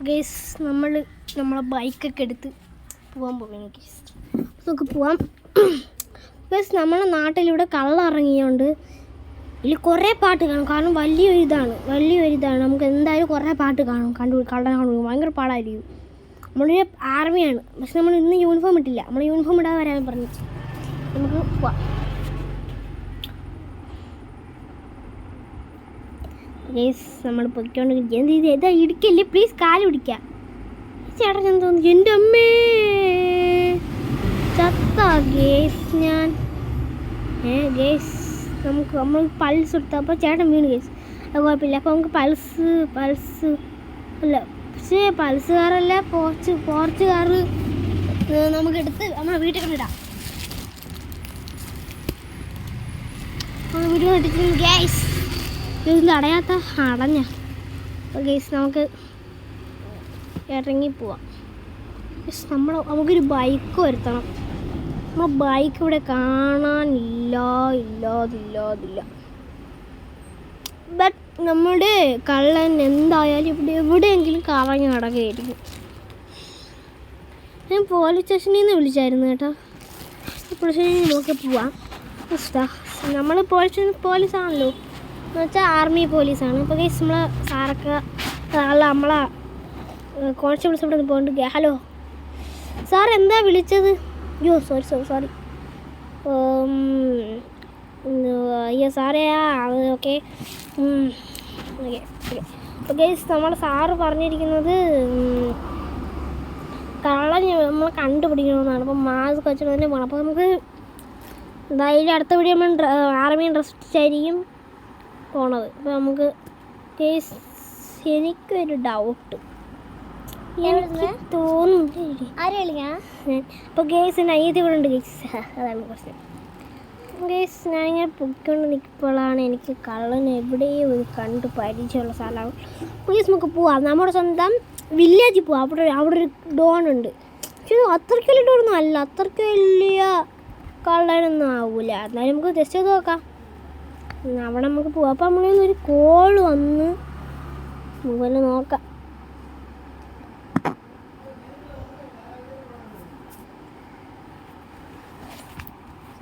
Guys നമ്മളെ ബൈക്കൊക്കെ എടുത്ത് പോകാൻ പോകുന്നു ഗേസ്. നമുക്ക് പോവാം ഗേസ്. നമ്മളെ നാട്ടിലിവിടെ കള്ളം ഇറങ്ങിയോണ്ട് ഇതിൽ കുറേ പാട്ട് കാണും. കാരണം വലിയൊരിതാണ്. നമുക്ക് എന്തായാലും കുറേ പാട്ട് കാണും. കള്ളൻ കാണും. ഭയങ്കര പാടായിരിക്കും. നമ്മളൊരു ആർമിയാണ്. പക്ഷെ നമ്മൾ ഇന്ന് യൂണിഫോം ഇട്ടില്ല. നമ്മൾ യൂണിഫോം ഇടാതെ വരാൻ പറഞ്ഞു. നമുക്ക് പോവാം ഗേസ്. നമ്മൾ പൊയ്ക്കൊണ്ടിരിക്കുക. ഇതാ ഇടിക്കല്ലേ പ്ലീസ്, കാല് പിടിക്കാം. ചേട്ടൻ ഞാൻ തോന്നുന്നു എൻ്റെ അമ്മേ ചത്ത ഗേസ് ഞാൻ. ഗേസ് നമ്മൾ പൾസ് എടുത്തപ്പോൾ ചേട്ടൻ വീണ് ഗേസ്. അത് കുഴപ്പമില്ല. അപ്പോൾ നമുക്ക് പൾസ് അല്ല, പക്ഷേ പൾസ് കാറല്ല, പോർച്ച് കാറ് നമുക്ക് എടുത്ത് നമ്മളെ വീട്ടിൽ കൊണ്ടിടാം. വീട്ടിൽ കൊണ്ടിട്ട് ഗേസ് ഇത് അടയാത്ത അടഞ്ഞ ഗേസ്. നമുക്ക് ഇറങ്ങി പോവാം. നമുക്കൊരു ബൈക്ക് വരുത്തണം. നമ്മളെ ബൈക്ക് ഇവിടെ കാണാനില്ല. ബട്ട് നമ്മുടെ കള്ളൻ എന്തായാലും എവിടെയെങ്കിലും കറങ്ങി നടക്കുകയായിരിക്കും. ഞാൻ പോലീസ് സ്റ്റേഷനിൽ നിന്ന് വിളിച്ചായിരുന്നു കേട്ടോ. പോലീസ് സ്റ്റേഷനിൽ നോക്കി പോവാം. നമ്മൾ പോലീസാണല്ലോ എന്ന് വെച്ചാൽ ആർമി പോലീസാണ്. ഇപ്പോൾ കേസ് നമ്മളെ സാറൊക്കെ നമ്മളെ കോൺസ്റ്റബിൾസ് ഇവിടെ നിന്ന് പോകുന്നുണ്ട്. ഹലോ സാർ, എന്താ വിളിച്ചത്? അയ്യോ സോറി അയ്യോ സാറേ. ഓക്കെ ഗേസ്, നമ്മുടെ സാറ് പറഞ്ഞിരിക്കുന്നത് കള്ളൻ നമ്മളെ കണ്ടുപിടിക്കണമെന്നാണ്. അപ്പം മാസ്ക് വെച്ചിട്ട് തന്നെ പോകണം. അപ്പോൾ നമുക്ക് എന്തായാലും അടുത്ത വീഡിയോ നമ്മൾ ആർമി ഡ്രസ് ആയിരിക്കും പോണത്. അപ്പോൾ നമുക്ക് കേസ് എനിക്കൊരു ഡൗട്ട് തോന്നുന്നു. അപ്പോൾ കേസ് എൻ്റെ അയ്യത്തി കൂടെ ഉണ്ട് കേസ്. അതാണ് പ്രശ്നം കേസ്. ഞാനിങ്ങനെ പൊയ്ക്കൊണ്ട് നിൽക്കുമ്പോഴാണ് എനിക്ക് കള്ളൻ എവിടെയും ഒരു കണ്ട് പരിചയമുള്ള സ്ഥലമാണ്. കേസ് നമുക്ക് പോവാം. നമ്മുടെ സ്വന്തം വില്ലേജിൽ പോവാം. അവിടെ ഒരു ഡോണുണ്ട്. പക്ഷേ അത്രയ്ക്ക് വലിയ ഡോണൊന്നും അല്ല. അത്രയ്ക്ക് വലിയ കള്ളനൊന്നും ആവില്ല. എന്നാലും നമുക്ക് ജസ്റ്റ് ചെയ്ത് നോക്കാം. അവിടെ നമുക്ക് പോവാം. അപ്പോൾ നമ്മളിൽ നിന്നൊരു കോൾ വന്ന് നമുക്ക് നോക്കാം.